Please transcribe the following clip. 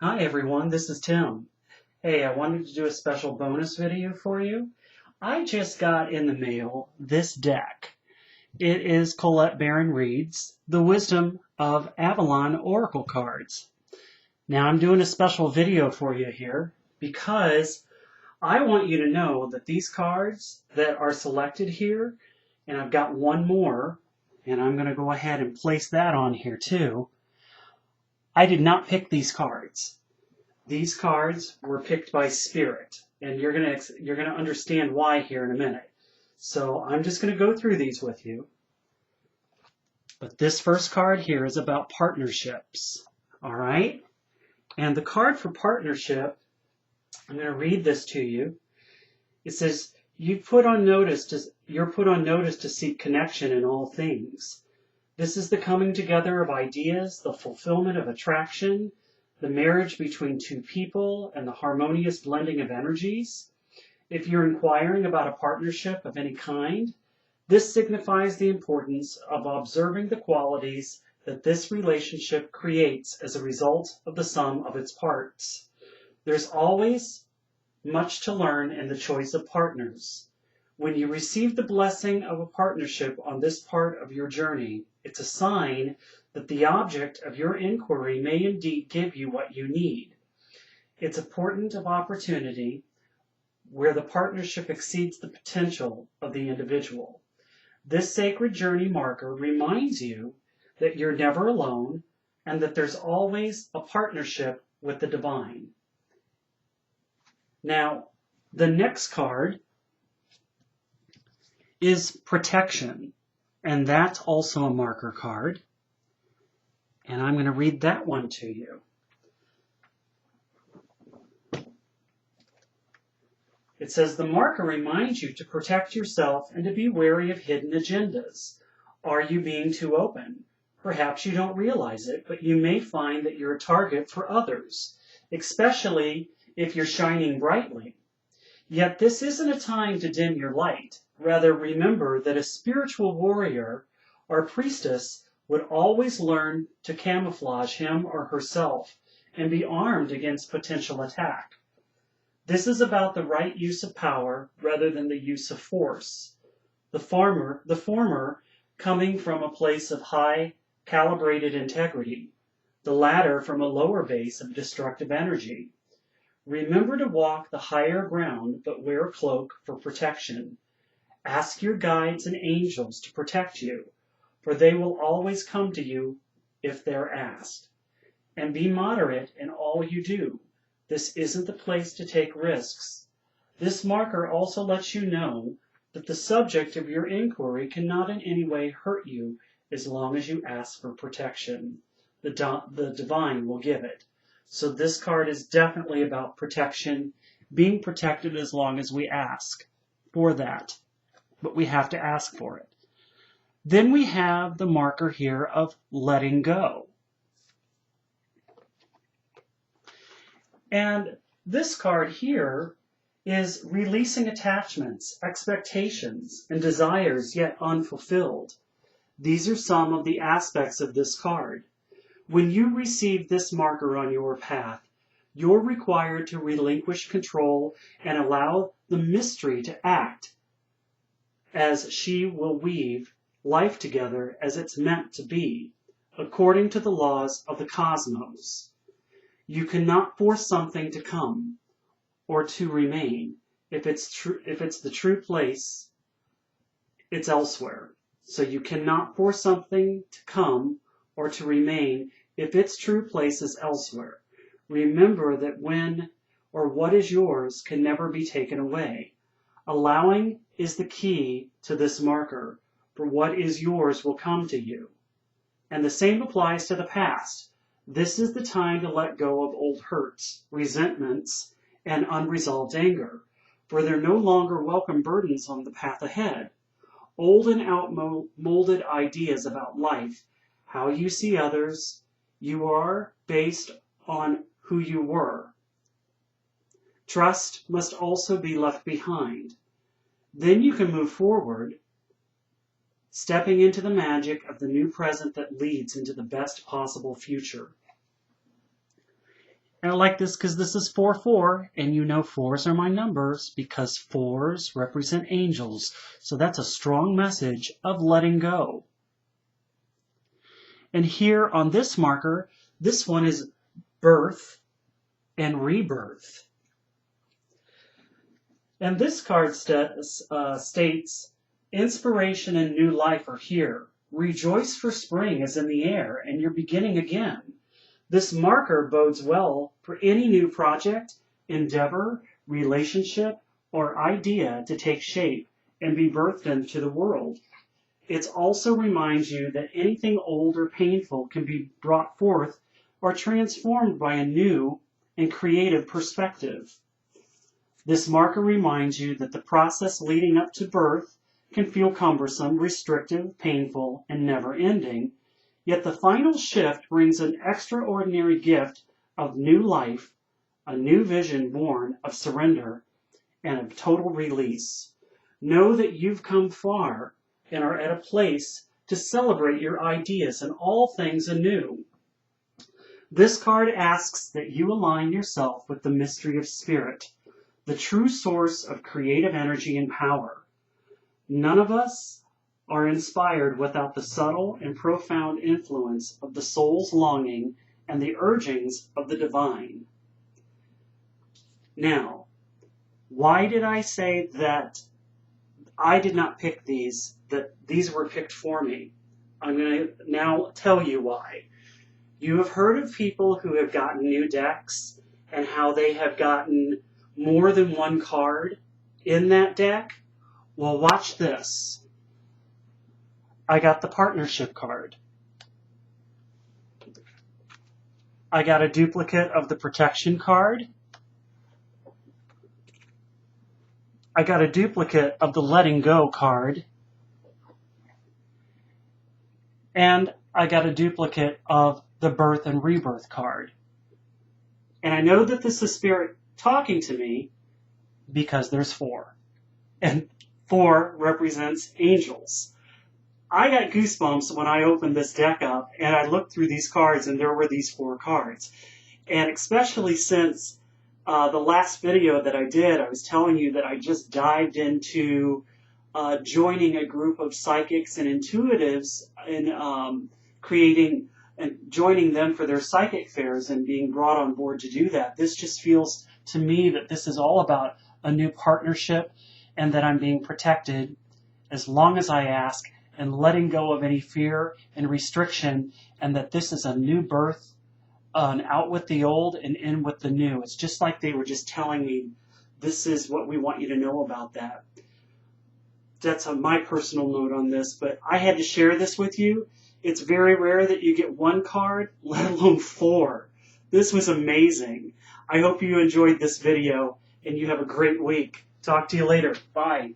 Hi everyone, this is Tim. Hey, I wanted to do a special bonus video for you. I just got in the mail this deck. It is Colette Baron Reed's The Wisdom of Avalon Oracle cards. Now I'm doing a special video for you here because I want you to know that these cards that are selected here, and I've got one more, and I'm going to go ahead and place that on here too. I did not pick these cards. These cards were picked by Spirit, and you're gonna understand why here in a minute. So I'm just gonna go through these with you. But this first card here is about partnerships. All right? And the card for partnership, I'm gonna read this to you. It says, you're put on notice to seek connection in all things. This is the coming together of ideas, the fulfillment of attraction, the marriage between two people, and the harmonious blending of energies. If you're inquiring about a partnership of any kind, this signifies the importance of observing the qualities that this relationship creates as a result of the sum of its parts. There's always much to learn in the choice of partners. When you receive the blessing of a partnership on this part of your journey, it's a sign that the object of your inquiry may indeed give you what you need. It's a portent of opportunity where the partnership exceeds the potential of the individual. This sacred journey marker reminds you that you're never alone and that there's always a partnership with the divine. Now, the next card is protection, and that's also a marker card. And I'm going to read that one to you. It says, the marker reminds you to protect yourself and to be wary of hidden agendas. Are you being too open? Perhaps you don't realize it, but you may find that you're a target for others, especially if you're shining brightly. Yet this isn't a time to dim your light. Rather, remember that a spiritual warrior or priestess would always learn to camouflage him or herself and be armed against potential attack. This is about the right use of power rather than the use of force. The former coming from a place of high calibrated integrity, the latter from a lower base of destructive energy. Remember to walk the higher ground, but wear a cloak for protection. Ask your guides and angels to protect you, for they will always come to you if they're asked. And be moderate in all you do. This isn't the place to take risks. This marker also lets you know that the subject of your inquiry cannot in any way hurt you as long as you ask for protection. The divine will give it. So this card is definitely about protection, being protected as long as we ask for that. But we have to ask for it. Then we have the marker here of letting go. And this card here is releasing attachments, expectations, and desires yet unfulfilled. These are some of the aspects of this card. When you receive this marker on your path, you're required to relinquish control and allow the mystery to act, as she will weave life together as it's meant to be, according to the laws of the cosmos. You cannot force something to come or to remain. If it's the true place, it's elsewhere. So you cannot force something to come or to remain if its true place is elsewhere. Remember that when or what is yours can never be taken away. Allowing is the key to this marker, for what is yours will come to you. And the same applies to the past. This is the time to let go of old hurts, resentments, and unresolved anger, for they're no longer welcome burdens on the path ahead. Old and outmoded ideas about life, how you see others, you are based on who you were. Trust must also be left behind. Then you can move forward, stepping into the magic of the new present that leads into the best possible future. And I like this because this is 4-4, and you know 4s are my numbers because 4s represent angels. So that's a strong message of letting go. And here on this marker, this one is birth and rebirth. And this card states, inspiration and new life are here. Rejoice, for spring is in the air and you're beginning again. This marker bodes well for any new project, endeavor, relationship, or idea to take shape and be birthed into the world. It also reminds you that anything old or painful can be brought forth or transformed by a new and creative perspective. This marker reminds you that the process leading up to birth can feel cumbersome, restrictive, painful, and never-ending, yet the final shift brings an extraordinary gift of new life, a new vision born of surrender and of total release. Know that you've come far and are at a place to celebrate your ideas and all things anew. This card asks that you align yourself with the mystery of spirit, the true source of creative energy and power. None of us are inspired without the subtle and profound influence of the soul's longing and the urgings of the divine. Now, why did I say that I did not pick these, that these were picked for me? I'm going to now tell you why. You have heard of people who have gotten new decks and how they have gotten more than one card in that deck. Well, watch this. I got the partnership card. I got a duplicate of the protection card. I got a duplicate of the letting go card. And I got a duplicate of the birth and rebirth card. And I know that this is spirit talking to me because there's 4. And 4 represents angels. I got goosebumps when I opened this deck up and I looked through these cards and there were these 4 cards. And especially since the last video that I did, I was telling you that I just dived into joining a group of psychics and intuitives and creating and joining them for their psychic fairs and being brought on board to do that. This just feels to me that this is all about a new partnership and that I'm being protected as long as I ask and letting go of any fear and restriction, and that this is a new birth, an out with the old and in with the new. It's just like they were just telling me, this is what we want you to know about that. That's my personal note on this, but I had to share this with you. It's very rare that you get 1 card, let alone 4. This was amazing. I hope you enjoyed this video and you have a great week. Talk to you later. Bye.